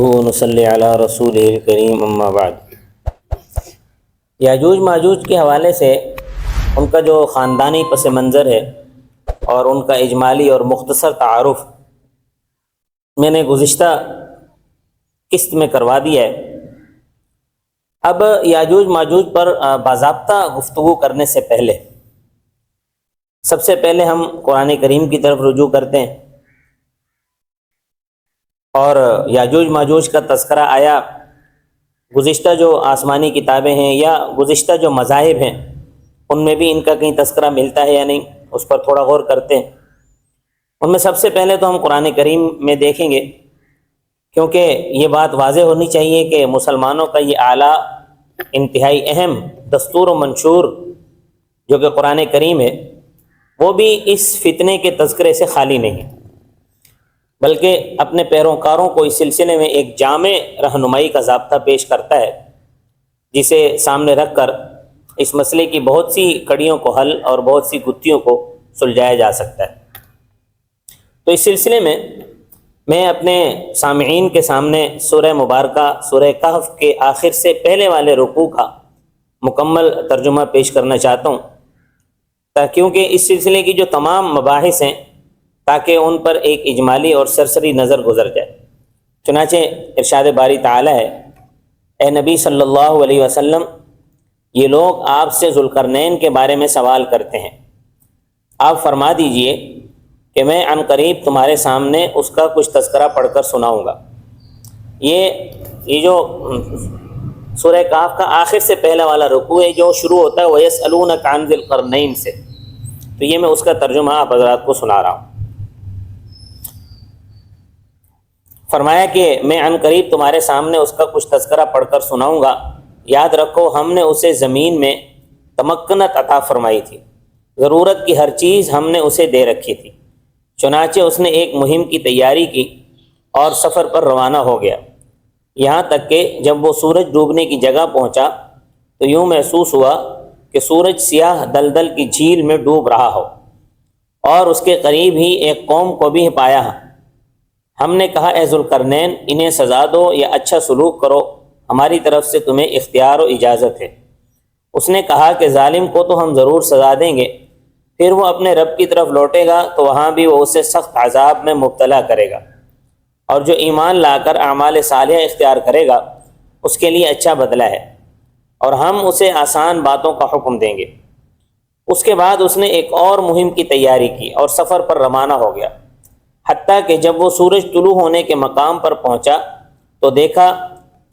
نصلی علی رسول کریم اما بعد۔ یاجوج ماجوج کے حوالے سے ان کا جو خاندانی پس منظر ہے اور ان کا اجمالی اور مختصر تعارف میں نے گزشتہ قسط میں کروا دیا ہے۔ اب یاجوج ماجوج پر باضابطہ گفتگو کرنے سے پہلے سب سے پہلے ہم قرآن کریم کی طرف رجوع کرتے ہیں، اور یاجوج ماجوج کا تذکرہ آیا گزشتہ جو آسمانی کتابیں ہیں یا گزشتہ جو مذاہب ہیں ان میں بھی ان کا کہیں تذکرہ ملتا ہے یا نہیں، اس پر تھوڑا غور کرتے ہیں۔ ان میں سب سے پہلے تو ہم قرآن کریم میں دیکھیں گے، کیونکہ یہ بات واضح ہونی چاہیے کہ مسلمانوں کا یہ اعلیٰ انتہائی اہم دستور و منشور جو کہ قرآن کریم ہے وہ بھی اس فتنے کے تذکرے سے خالی نہیں، بلکہ اپنے پیروکاروں کو اس سلسلے میں ایک جامع رہنمائی کا ضابطہ پیش کرتا ہے، جسے سامنے رکھ کر اس مسئلے کی بہت سی کڑیوں کو حل اور بہت سی گتھیوں کو سلجھایا جا سکتا ہے۔ تو اس سلسلے میں اپنے سامعین کے سامنے سورہ مبارکہ سورہ کہف کے آخر سے پہلے والے رکوع کا مکمل ترجمہ پیش کرنا چاہتا ہوں، کیونکہ اس سلسلے کی جو تمام مباحث ہیں تاکہ ان پر ایک اجمالی اور سرسری نظر گزر جائے۔ چنانچہ ارشاد باری تعالی ہے، اے نبی صلی اللہ علیہ وسلم، یہ لوگ آپ سے ذوالقرنین کے بارے میں سوال کرتے ہیں، آپ فرما دیجئے کہ میں عن قریب تمہارے سامنے اس کا کچھ تذکرہ پڑھ کر سناؤں گا۔ یہ جو سورہ کہف کا آخر سے پہلا والا رکوع ہے جو شروع ہوتا ہے وَيَسْأَلُونَكَ عَنْ ذِي الْقَرْنَيْنِ سے، تو یہ میں اس کا ترجمہ آپ حضرات کو سنا رہا ہوں۔ فرمایا کہ میں عن قریب تمہارے سامنے اس کا کچھ تذکرہ پڑھ کر سناؤں گا۔ یاد رکھو ہم نے اسے زمین میں تمکنت عطا فرمائی تھی، ضرورت کی ہر چیز ہم نے اسے دے رکھی تھی، چنانچہ اس نے ایک مہم کی تیاری کی اور سفر پر روانہ ہو گیا، یہاں تک کہ جب وہ سورج ڈوبنے کی جگہ پہنچا تو یوں محسوس ہوا کہ سورج سیاہ دلدل کی جھیل میں ڈوب رہا ہو، اور اس کے قریب ہی ایک قوم کو بھی پایا۔ ہم نے کہا اے ذوالقرنین، انہیں سزا دو یا اچھا سلوک کرو، ہماری طرف سے تمہیں اختیار و اجازت ہے۔ اس نے کہا کہ ظالم کو تو ہم ضرور سزا دیں گے، پھر وہ اپنے رب کی طرف لوٹے گا تو وہاں بھی وہ اسے سخت عذاب میں مبتلا کرے گا، اور جو ایمان لا کر اعمال صالحہ اختیار کرے گا اس کے لیے اچھا بدلہ ہے، اور ہم اسے آسان باتوں کا حکم دیں گے۔ اس کے بعد اس نے ایک اور مہم کی تیاری کی اور سفر پر روانہ ہو گیا، حتیٰ کہ جب وہ سورج طلوع ہونے کے مقام پر پہنچا تو دیکھا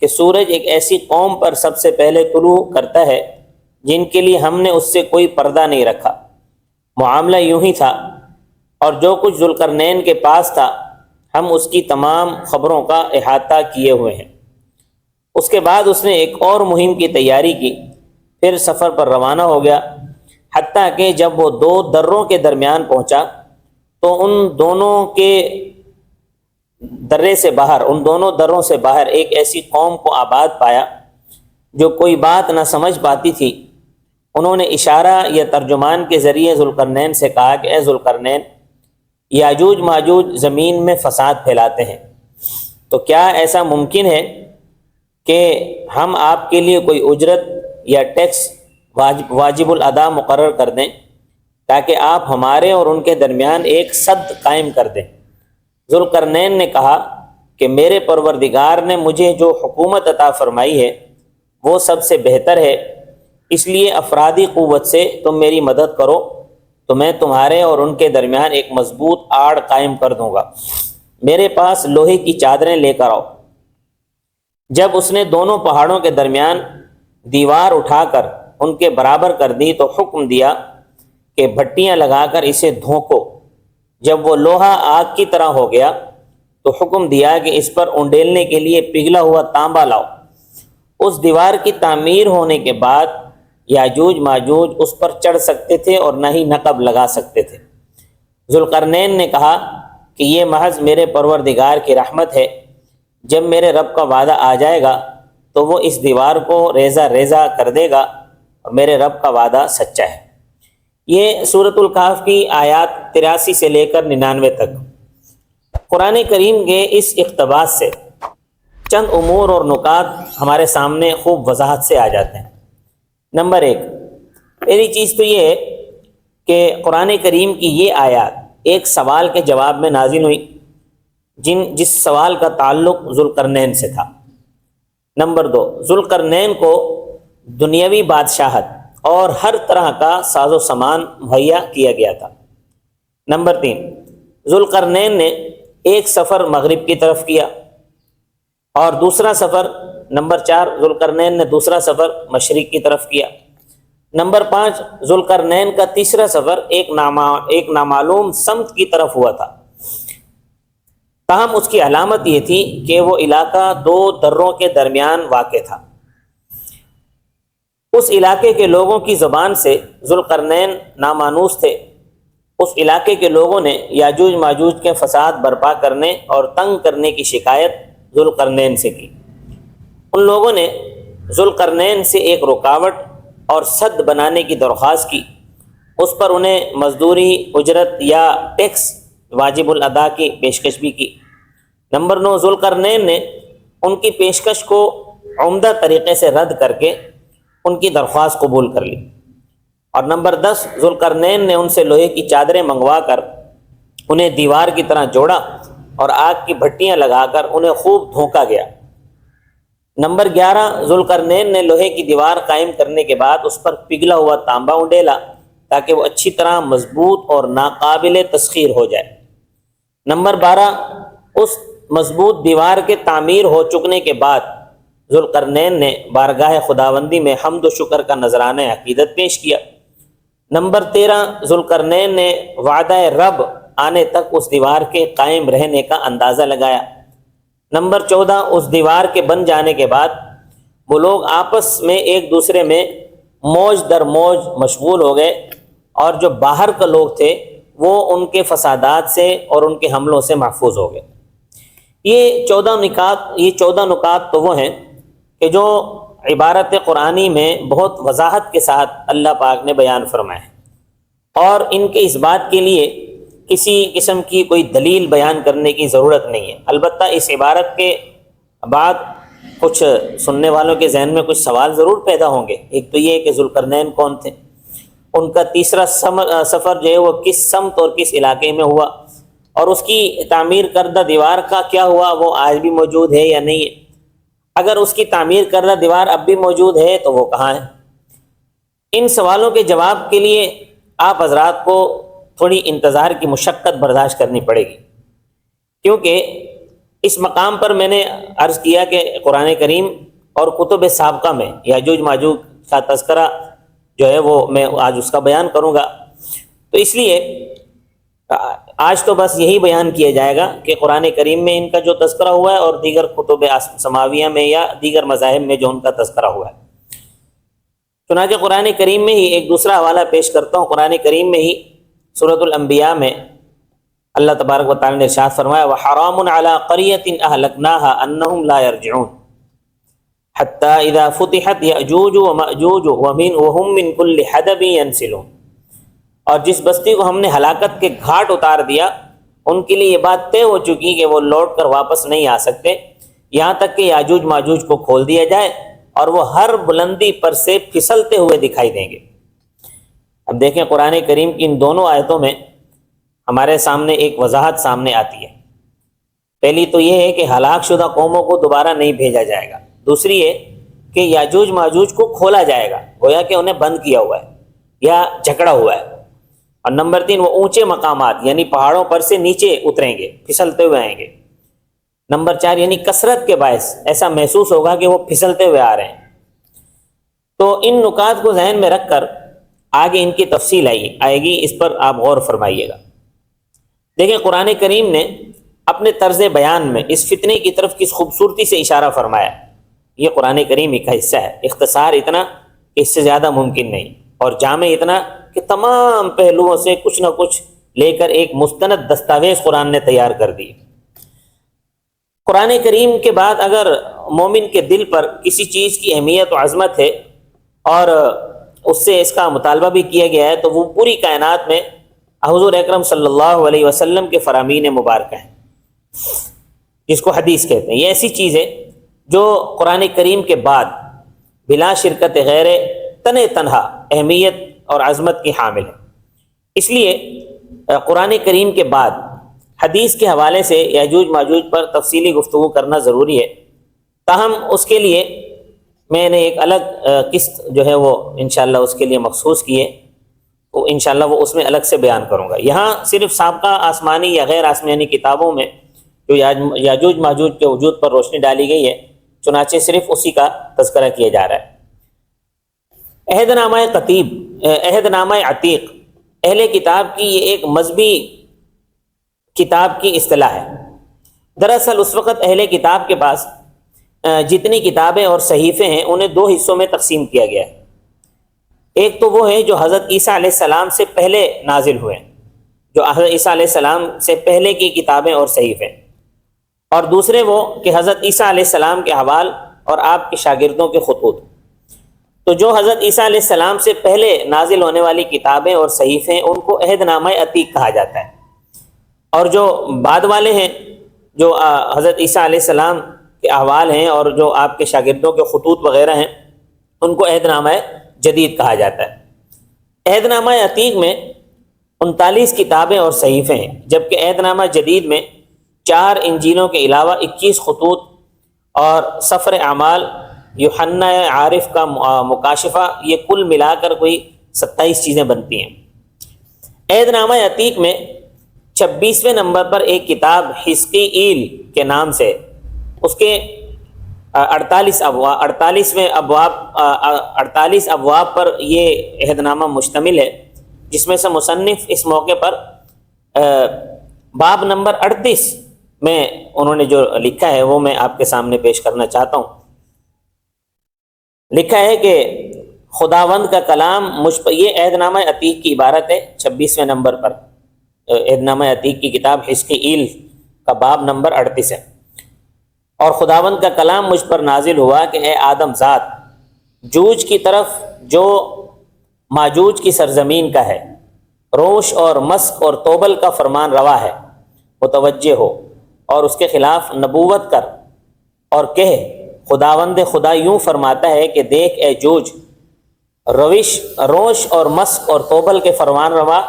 کہ سورج ایک ایسی قوم پر سب سے پہلے طلوع کرتا ہے جن کے لیے ہم نے اس سے کوئی پردہ نہیں رکھا۔ معاملہ یوں ہی تھا، اور جو کچھ ذوالقرنین کے پاس تھا ہم اس کی تمام خبروں کا احاطہ کیے ہوئے ہیں۔ اس کے بعد اس نے ایک اور مہم کی تیاری کی، پھر سفر پر روانہ ہو گیا، حتیٰ کہ جب وہ دو دروں کے درمیان پہنچا تو ان دونوں دروں سے باہر ایک ایسی قوم کو آباد پایا جو کوئی بات نہ سمجھ پاتی تھی۔ انہوں نے اشارہ یا ترجمان کے ذریعے ذوالقرنین سے کہا کہ اے ذوالقرنین، یاجوج ماجوج زمین میں فساد پھیلاتے ہیں، تو کیا ایسا ممکن ہے کہ ہم آپ کے لیے کوئی اجرت یا ٹیکس واجب الادا مقرر کر دیں تاکہ آپ ہمارے اور ان کے درمیان ایک سد قائم کر دیں؟ ذوالقرنین نے کہا کہ میرے پروردگار نے مجھے جو حکومت عطا فرمائی ہے وہ سب سے بہتر ہے، اس لیے افرادی قوت سے تم میری مدد کرو تو میں تمہارے اور ان کے درمیان ایک مضبوط آڑ قائم کر دوں گا۔ میرے پاس لوہے کی چادریں لے کر آؤ۔ جب اس نے دونوں پہاڑوں کے درمیان دیوار اٹھا کر ان کے برابر کر دی تو حکم دیا کہ بھٹیاں لگا کر اسے دھونکو۔ جب وہ لوہا آگ کی طرح ہو گیا تو حکم دیا کہ اس پر انڈیلنے کے لیے پگھلا ہوا تانبا لاؤ۔ اس دیوار کی تعمیر ہونے کے بعد یاجوج ماجوج اس پر چڑھ سکتے تھے اور نہ ہی نقب لگا سکتے تھے۔ ذوالقرنین نے کہا کہ یہ محض میرے پروردگار کی رحمت ہے، جب میرے رب کا وعدہ آ جائے گا تو وہ اس دیوار کو ریزہ ریزہ کر دے گا، اور میرے رب کا وعدہ سچا ہے۔ یہ سورۃ الکہف کی آیات 83 سے لے کر 99 تک۔ قرآن کریم کے اس اقتباس سے چند امور اور نکات ہمارے سامنے خوب وضاحت سے آ جاتے ہیں۔ نمبر 1، پہلی چیز تو یہ ہے کہ قرآن کریم کی یہ آیات ایک سوال کے جواب میں نازل ہوئی جس سوال کا تعلق ذوالقرنین سے تھا۔ نمبر 2، ذوالقرنین کو دنیاوی بادشاہت اور ہر طرح کا ساز و سامان مہیا کیا گیا تھا۔ نمبر 3، ذوالقرنین نے ایک سفر مغرب کی طرف کیا اور دوسرا سفر، نمبر 4، ذوالقرنین نے دوسرا سفر مشرق کی طرف کیا۔ نمبر 5، ذوالقرنین کا تیسرا سفر ایک نامعلوم سمت کی طرف ہوا تھا، تاہم اس کی علامت یہ تھی کہ وہ علاقہ 2 دروں کے درمیان واقع تھا۔ اس علاقے کے لوگوں کی زبان سے ذوالقرنین نامانوس تھے۔ اس علاقے کے لوگوں نے یاجوج ماجوج کے فساد برپا کرنے اور تنگ کرنے کی شکایت ذوالقرنین سے کی۔ ان لوگوں نے ذوالقرنین سے ایک رکاوٹ اور سد بنانے کی درخواست کی۔ اس پر انہیں مزدوری، اجرت یا ٹیکس واجب الادا کی پیشکش بھی کی۔ نمبر 9، ذوالقرنین نے ان کی پیشکش کو عمدہ طریقے سے رد کر کے ان کی درخواست قبول کر لی۔ اور نمبر 10، ذوالقرنین نے ان سے لوہے کی چادریں منگوا کر انہیں دیوار کی طرح جوڑا اور آگ کی بھٹیاں لگا کر انہیں خوب دھونکا گیا۔ نمبر 11، ذوالقرنین نے لوہے کی دیوار قائم کرنے کے بعد اس پر پگھلا ہوا تانبا انڈیلا تاکہ وہ اچھی طرح مضبوط اور ناقابل تسخیر ہو جائے۔ نمبر 12، اس مضبوط دیوار کے تعمیر ہو چکنے کے بعد ذوالقرنین نے بارگاہ خداوندی میں حمد و شکر کا نذرانہ عقیدت پیش کیا۔ نمبر 13، ذوالقرنین نے وعدہ رب آنے تک اس دیوار کے قائم رہنے کا اندازہ لگایا۔ نمبر 14، اس دیوار کے بن جانے کے بعد وہ لوگ آپس میں ایک دوسرے میں موج در موج مشغول ہو گئے، اور جو باہر کے لوگ تھے وہ ان کے فسادات سے اور ان کے حملوں سے محفوظ ہو گئے۔ یہ 14 نکات تو وہ ہیں کہ جو عبارت قرآنی میں بہت وضاحت کے ساتھ اللہ پاک نے بیان فرمائے ہیں، اور ان کے اس بات کے لیے کسی قسم کی کوئی دلیل بیان کرنے کی ضرورت نہیں ہے۔ البتہ اس عبارت کے بعد کچھ سننے والوں کے ذہن میں کچھ سوال ضرور پیدا ہوں گے۔ ایک تو یہ کہ ذوالقرنین کون تھے، ان کا تیسرا سفر جو ہے وہ کس سمت اور کس علاقے میں ہوا، اور اس کی تعمیر کردہ دیوار کا کیا ہوا، وہ آج بھی موجود ہے یا نہیں ہے؟ اگر اس کی تعمیر کردہ دیوار اب بھی موجود ہے تو وہ کہاں ہے؟ ان سوالوں کے جواب کے لیے آپ حضرات کو تھوڑی انتظار کی مشقت برداشت کرنی پڑے گی، کیونکہ اس مقام پر میں نے عرض کیا کہ قرآن کریم اور کتب سابقہ میں یاجوج ماجوج کا تذکرہ جو ہے وہ میں آج اس کا بیان کروں گا، تو اس لیے آج تو بس یہی بیان کیا جائے گا کہ قرآن کریم میں ان کا جو تذکرہ ہوا ہے اور دیگر کتب سماویہ میں یا دیگر مذاہب میں جو ان کا تذکرہ ہوا ہے۔ چنانچہ قرآن کریم میں ہی ایک دوسرا حوالہ پیش کرتا ہوں۔ قرآن کریم میں ہی سورۃ الانبیاء میں اللہ تبارک و تعالی نے ارشاد فرمایا وَحَرَامٌ عَلَىٰ قَرْيَةٍ أَهْلَكْنَاهَا أَنَّهُمْ لَا يَرْجِعُونَ حَتَّىٰ إِذَا فُتِحَتْ يَأْجُوجُ وَمَأْجُوجُ وَهُمْ مِنْ كُلِّ حَدَبٍ يَنْسِلُونَ۔ اور جس بستی کو ہم نے ہلاکت کے گھاٹ اتار دیا، ان کے لیے یہ بات طے ہو چکی کہ وہ لوٹ کر واپس نہیں آ سکتے، یہاں تک کہ یاجوج ماجوج کو کھول دیا جائے اور وہ ہر بلندی پر سے پھسلتے ہوئے دکھائی دیں گے۔ اب دیکھیں قرآن کریم کی ان دونوں آیتوں میں ہمارے سامنے ایک وضاحت سامنے آتی ہے۔ پہلی تو یہ ہے کہ ہلاک شدہ قوموں کو دوبارہ نہیں بھیجا جائے گا، دوسری ہے کہ یاجوج ماجوج کو کھولا جائے گا، گویا کہ انہیں بند کیا ہوا ہے یا جھگڑا ہوا ہے، اور نمبر 3 وہ اونچے مقامات یعنی پہاڑوں پر سے نیچے اتریں گے، پھسلتے ہوئے آئیں گے۔ نمبر 4 یعنی کثرت کے باعث ایسا محسوس ہوگا کہ وہ پھسلتے ہوئے آ رہے ہیں۔ تو ان نکات کو ذہن میں رکھ کر آگے ان کی تفصیل آئے گی، اس پر آپ غور فرمائیے گا۔ دیکھیں قرآن کریم نے اپنے طرز بیان میں اس فتنے کی طرف کس خوبصورتی سے اشارہ فرمایا۔ یہ قرآن کریم ہی کا حصہ ہے، اختصار اتنا کہ اس سے زیادہ ممکن نہیں، اور جامع اتنا کہ تمام پہلوؤں سے کچھ نہ کچھ لے کر ایک مستند دستاویز قرآن نے تیار کر دی۔ قرآن کریم کے بعد اگر مومن کے دل پر کسی چیز کی اہمیت و عظمت ہے اور اس سے اس کا مطالبہ بھی کیا گیا ہے، تو وہ پوری کائنات میں حضور اکرم صلی اللہ علیہ وسلم کے فرامین مبارکہ ہیں، جس کو حدیث کہتے ہیں۔ یہ ایسی چیز ہے جو قرآن کریم کے بعد بلا شرکت غیر تنہا اہمیت اور عظمت کی حامل ہے۔ اس لیے قرآن کریم کے بعد حدیث کے حوالے سے یاجوج ماجوج پر تفصیلی گفتگو کرنا ضروری ہے، تاہم اس کے لیے میں نے ایک الگ قسط جو ہے وہ انشاءاللہ اس کے لیے مخصوص کی ہے، تو انشاءاللہ وہ اس میں الگ سے بیان کروں گا۔ یہاں صرف سابقہ آسمانی یا غیر آسمانی کتابوں میں جو یاجوج ماجوج کے وجود پر روشنی ڈالی گئی ہے، چنانچہ صرف اسی کا تذکرہ کیا جا رہا ہے۔ عہد نامہ عتیق اہل کتاب کی یہ ایک مذہبی کتاب کی اصطلاح ہے۔ دراصل اس وقت اہل کتاب کے پاس جتنی کتابیں اور صحیفے ہیں انہیں دو حصوں میں تقسیم کیا گیا ہے۔ ایک تو وہ ہے جو حضرت عیسیٰ علیہ السلام سے پہلے نازل ہوئے ہیں، جو حضرت عیسیٰ علیہ السلام سے پہلے کی کتابیں اور صحیفے، اور دوسرے وہ کہ حضرت عیسیٰ علیہ السلام کے احوال اور آپ کے شاگردوں کے خطوط۔ تو جو حضرت عیسیٰ علیہ السلام سے پہلے نازل ہونے والی کتابیں اور صحیفے ان کو عہد نامہ عتیق کہا جاتا ہے، اور جو بعد والے ہیں جو حضرت عیسیٰ علیہ السلام کے احوال ہیں اور جو آپ کے شاگردوں کے خطوط وغیرہ ہیں ان کو عہد نامہ جدید کہا جاتا ہے۔ عہد نامہ عتیق میں 39 کتابیں اور صحیفے ہیں، جبکہ عہد نامہ جدید میں 4 انجیلوں کے علاوہ 21 خطوط اور سفر اعمال، یوحنا عارف کا مکاشفہ، یہ کل ملا کر کوئی 27 چیزیں بنتی ہیں۔ عہد نامہ عتیق میں 26ویں نمبر پر ایک کتاب حزقیل کے نام سے، اس کے 48 ابواب پر یہ عہد نامہ مشتمل ہے، جس میں سے مصنف اس موقع پر باب نمبر 38 میں انہوں نے جو لکھا ہے وہ میں آپ کے سامنے پیش کرنا چاہتا ہوں۔ لکھا ہے کہ خداوند کا کلام مجھ پر، یہ عہد نامہ عتیق کی عبارت ہے 26ویں نمبر پر، عہد نامہ عتیق کی کتاب حزقیل کا باب نمبر 38 ہے۔ اور خداوند کا کلام مجھ پر نازل ہوا کہ اے آدم ذات، جوج کی طرف جو ماجوج کی سرزمین کا ہے، روش اور مسک اور توبل کا فرمان روا ہے، متوجہ ہو اور اس کے خلاف نبوت کر اور کہہ، خداوند خدا یوں فرماتا ہے کہ دیکھ اے جوج، روش اور مسک اور توبل کے فرمان روا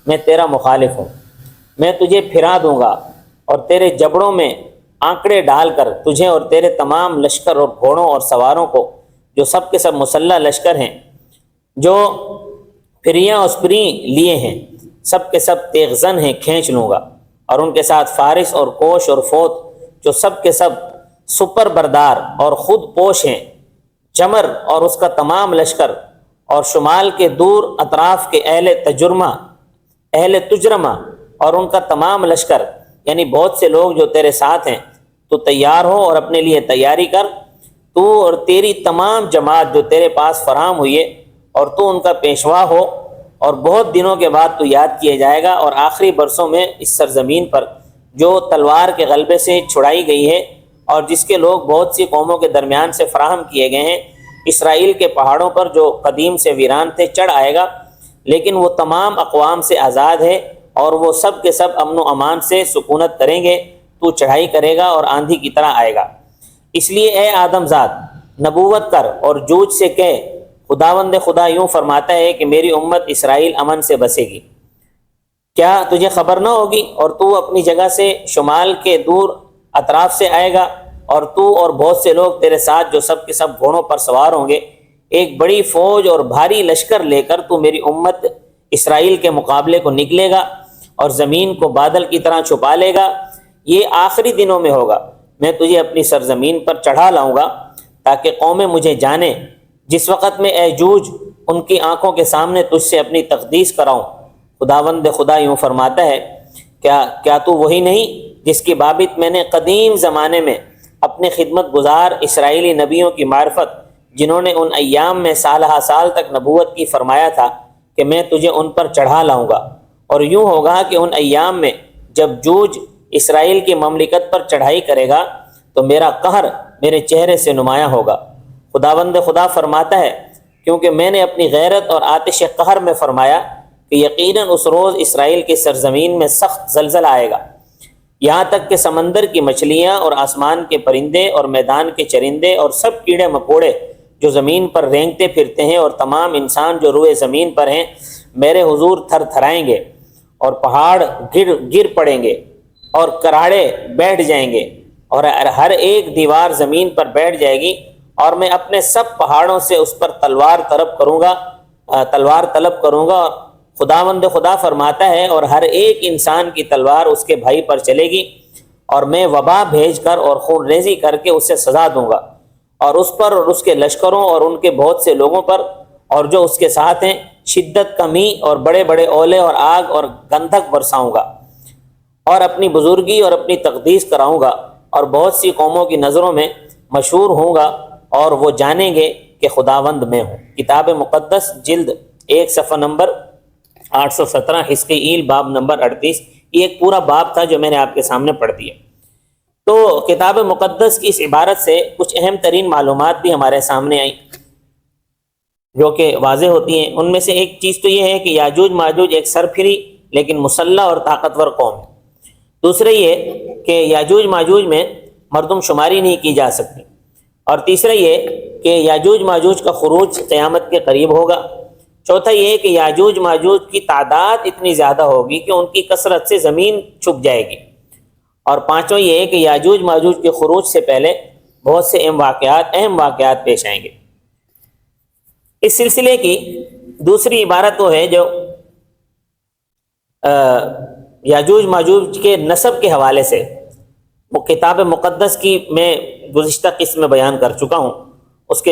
میں تیرا مخالف ہوں۔ میں تجھے پھرا دوں گا اور تیرے جبڑوں میں آنکڑے ڈال کر تجھے اور تیرے تمام لشکر اور گھوڑوں اور سواروں کو، جو سب کے سب مسلح لشکر ہیں، جو پھریاں اور سپری لیے ہیں، سب کے سب تیغ زن ہیں، کھینچ لوں گا، اور ان کے ساتھ فارس اور کوش اور فوت، جو سب کے سب سپر بردار اور خود پوش ہیں، جمر اور اس کا تمام لشکر، اور شمال کے دور اطراف کے اہل تجرمہ اور ان کا تمام لشکر، یعنی بہت سے لوگ جو تیرے ساتھ ہیں، تو تیار ہو اور اپنے لیے تیاری کر، تو اور تیری تمام جماعت جو تیرے پاس فراہم ہوئی ہے، اور تو ان کا پیشوا ہو، اور بہت دنوں کے بعد تو یاد کیا جائے گا، اور آخری برسوں میں اس سرزمین پر جو تلوار کے غلبے سے چھڑائی گئی ہے اور جس کے لوگ بہت سی قوموں کے درمیان سے فراہم کیے گئے ہیں، اسرائیل کے پہاڑوں پر جو قدیم سے ویران تھے چڑھ آئے گا، لیکن وہ تمام اقوام سے آزاد ہے، اور وہ سب کے سب امن و امان سے سکونت کریں گے، تو چڑھائی کرے گا اور آندھی کی طرح آئے گا۔ اس لیے اے آدم ذات، نبوت کر اور جوج سے کہہ، خداوند خدا یوں فرماتا ہے کہ میری امت اسرائیل امن سے بسے گی۔ کیا تجھے خبر نہ ہوگی؟ اور تو اپنی جگہ سے شمال کے دور اطراف سے آئے گا، اور تو اور بہت سے لوگ تیرے ساتھ جو سب کے سب گھوڑوں پر سوار ہوں گے، ایک بڑی فوج اور بھاری لشکر لے کر تو میری امت اسرائیل کے مقابلے کو نکلے گا اور زمین کو بادل کی طرح چھپا لے گا۔ یہ آخری دنوں میں ہوگا۔ میں تجھے اپنی سرزمین پر چڑھا لاؤں گا تاکہ قومیں مجھے جانیں، جس وقت میں اے جوج ان کی آنکھوں کے سامنے تجھ سے اپنی تقدیس کراؤں۔ خداوند خدا یوں فرماتا ہے، کیا تو وہی نہیں جس کی بابت میں نے قدیم زمانے میں اپنے خدمت گزار اسرائیلی نبیوں کی معرفت، جنہوں نے ان ایام میں سالہ سال تک نبوت کی، فرمایا تھا کہ میں تجھے ان پر چڑھا لاؤں گا، اور یوں ہوگا کہ ان ایام میں جب جوج اسرائیل کی مملکت پر چڑھائی کرے گا تو میرا قہر میرے چہرے سے نمایاں ہوگا۔ خداوند خدا فرماتا ہے، کیونکہ میں نے اپنی غیرت اور آتش قہر میں فرمایا کہ یقیناً اس روز اسرائیل کی سرزمین میں سخت زلزلہ آئے گا، یہاں تک کہ سمندر کی مچھلیاں اور آسمان کے پرندے اور میدان کے چرندے اور سب کیڑے مکوڑے جو زمین پر رینگتے پھرتے ہیں اور تمام انسان جو روئے زمین پر ہیں میرے حضور تھر تھرائیں گے، اور پہاڑ گر پڑیں گے اور کراڑے بیٹھ جائیں گے، اور ہر ایک دیوار زمین پر بیٹھ جائے گی، اور میں اپنے سب پہاڑوں سے اس پر تلوار طلب کروں گا۔ خداوند خدا فرماتا ہے، اور ہر ایک انسان کی تلوار اس کے بھائی پر چلے گی، اور میں وبا بھیج کر اور خون ریزی کر کے اسے سزا دوں گا، اور اس پر اور اس کے لشکروں اور ان کے بہت سے لوگوں پر اور جو اس کے ساتھ ہیں شدت کمی اور بڑے بڑے اولے اور آگ اور گندھک برساؤں گا، اور اپنی بزرگی اور اپنی تقدیس کراؤں گا، اور بہت سی قوموں کی نظروں میں مشہور ہوں گا، اور وہ جانیں گے کہ خداوند میں ہوں۔ کتاب مقدس جلد 1 صفحہ نمبر 817، حزقیل باب نمبر 38۔ یہ ایک پورا باب تھا جو میں نے آپ کے سامنے پڑھ دیا۔ تو کتاب مقدس کی اس عبارت سے کچھ اہم ترین معلومات بھی ہمارے سامنے آئیں جو کہ واضح ہوتی ہیں۔ ان میں سے ایک چیز تو یہ ہے کہ یاجوج ماجوج ایک سرپھری لیکن مسلح اور طاقتور قوم ہے۔ دوسرے یہ کہ یاجوج ماجوج میں مردم شماری نہیں کی جا سکتی، اور تیسرا یہ کہ یاجوج ماجوج کا خروج قیامت کے قریب ہوگا۔ چوتھا یہ کہ یاجوج ماجوج کی تعداد اتنی زیادہ ہوگی کہ ان کی کثرت سے زمین چھپ جائے گی۔ اور پانچواں یہ کہ یاجوج ماجوج کے خروج سے پہلے بہت سے اہم واقعات پیش آئیں گے۔ اس سلسلے کی دوسری عبارت وہ ہے جو یاجوج ماجوج کے نسب کے حوالے سے وہ کتاب مقدس کی میں گزشتہ قسط میں بیان کر چکا ہوں،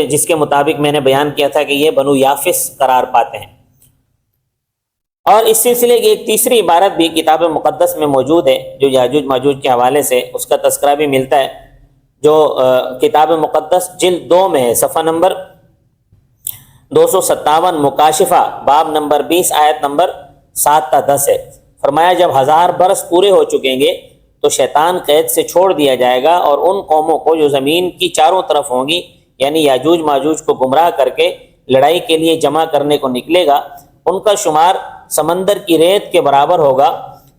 جس کے مطابق میں نے بیان کیا تھا کہ یہ بنو یافس قرار پاتے ہیں۔ اور اس سلسلے کی ایک تیسری عبارت بھی کتاب مقدس میں موجود ہے جو یاجوج ماجوج کے حوالے سے اس کا تذکرہ بھی ملتا ہے، جو کتاب مقدس جلد 2 میں ہے، صفحہ نمبر 257، مکاشفہ باب نمبر 20 آیت نمبر 7 تا 10 ہے۔ فرمایا جب 1000 برس پورے ہو چکیں گے تو شیطان قید سے چھوڑ دیا جائے گا، اور ان قوموں کو جو زمین کی چاروں طرف ہوں گی یعنی یاجوج ماجوج کو گمراہ کر کے لڑائی کے لیے جمع کرنے کو نکلے گا، ان کا شمار سمندر کی ریت کے برابر ہوگا،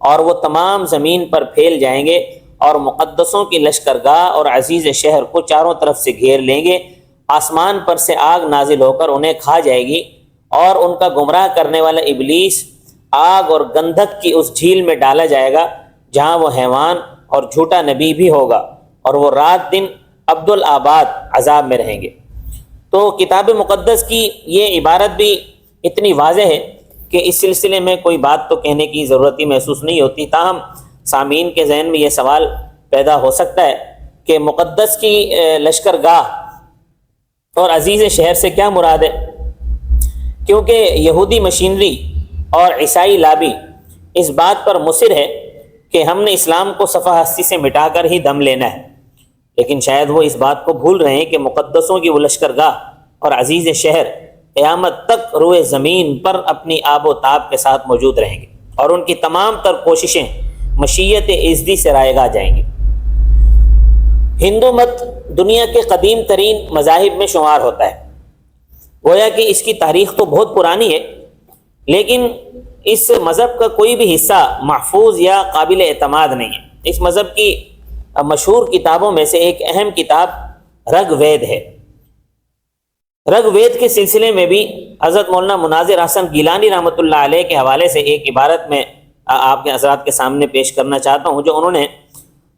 اور وہ تمام زمین پر پھیل جائیں گے اور مقدسوں کی لشکرگاہ اور عزیز شہر کو چاروں طرف سے گھیر لیں گے۔ آسمان پر سے آگ نازل ہو کر انہیں کھا جائے گی، اور ان کا گمراہ کرنے والا ابلیس آگ اور گندھک کی اس جھیل میں ڈالا جائے گا جہاں وہ حیوان اور جھوٹا نبی بھی ہوگا، اور وہ رات دن عبدالآباد عذاب میں رہیں گے۔ تو کتاب مقدس کی یہ عبارت بھی اتنی واضح ہے کہ اس سلسلے میں کوئی بات تو کہنے کی ضرورت ہی محسوس نہیں ہوتی۔ تاہم سامعین کے ذہن میں یہ سوال پیدا ہو سکتا ہے کہ مقدس کی لشکرگاہ اور عزیز شہر سے کیا مراد ہے، کیونکہ یہودی مشینری اور عیسائی لابی اس بات پر مصر ہے کہ ہم نے اسلام کو صفحہ ہستی سے مٹا کر ہی دم لینا ہے، لیکن شاید وہ اس بات کو بھول رہے ہیں کہ مقدسوں کی وہ لشکرگاہ اور عزیز شہر قیامت تک روئے زمین پر اپنی آب و تاب کے ساتھ موجود رہیں گے، اور ان کی تمام تر کوششیں مشیت ازدی سے رائگاں جائیں گی۔ ہندو مت دنیا کے قدیم ترین مذاہب میں شمار ہوتا ہے، گویا کہ اس کی تاریخ تو بہت پرانی ہے، لیکن اس مذہب کا کوئی بھی حصہ محفوظ یا قابل اعتماد نہیں ہے۔ اس مذہب کی مشہور کتابوں میں سے ایک اہم کتاب رگ وید ہے۔ رگ وید کے سلسلے میں بھی حضرت مولانا مناظر حسن گیلانی رحمۃ اللہ علیہ کے حوالے سے ایک عبارت میں آپ کے حضرات کے سامنے پیش کرنا چاہتا ہوں، جو انہوں نے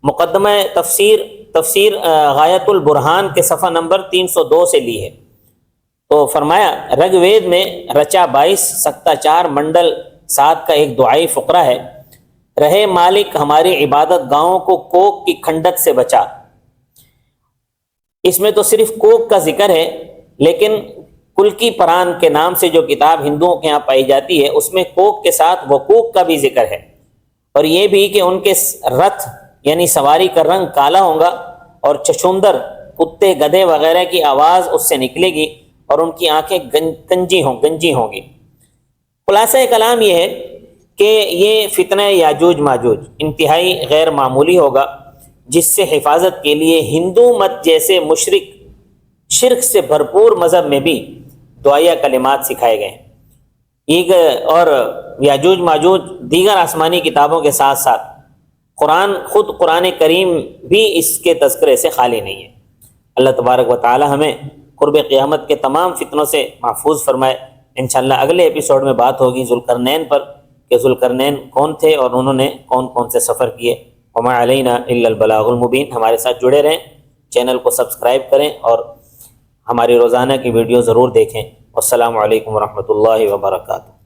مقدمہ تفسیر غایت البرہان کے صفحہ نمبر 302 سے لی ہے۔ تو فرمایا رگ وید میں رچا 22 سکتہ 4 منڈل 7 کا ایک دعائی فقرہ ہے، رہے مالک ہماری عبادت گاہوں کو کوک کی کھنڈت سے بچا۔ اس میں تو صرف کوک کا ذکر ہے، لیکن کلکی پران کے نام سے جو کتاب ہندوؤں کے ہاں پائی جاتی ہے اس میں کوک کے ساتھ وقوق کا بھی ذکر ہے، اور یہ بھی کہ ان کے رتھ یعنی سواری کا رنگ کالا ہوگا، اور چچندر کتے گدھے وغیرہ کی آواز اس سے نکلے گی، اور ان کی آنکھیں گنجی ہوں گی۔ خلاصہ کلام یہ ہے کہ یہ فتنہ یاجوج ماجوج انتہائی غیر معمولی ہوگا، جس سے حفاظت کے لیے ہندو مت جیسے مشرک شرک سے بھرپور مذہب میں بھی دعائیہ کلمات سکھائے گئے ہیں۔ اور یاجوج ماجوج دیگر آسمانی کتابوں کے ساتھ ساتھ قرآن کریم بھی اس کے تذکرے سے خالی نہیں ہے۔ اللہ تبارک و تعالی ہمیں قرب قیامت کے تمام فتنوں سے محفوظ فرمائے۔ انشاءاللہ اگلے ایپیسوڈ میں بات ہوگی ذوالقرنین پر کہ ذوالقرنین کون تھے اور انہوں نے کون کون سے سفر کیے۔ وما علینا الا البلاغ المبین۔ ہمارے ساتھ جڑے رہیں، چینل کو سبسکرائب کریں اور ہماری روزانہ کی ویڈیو ضرور دیکھیں۔ والسلام علیکم ورحمۃ اللہ وبرکاتہ۔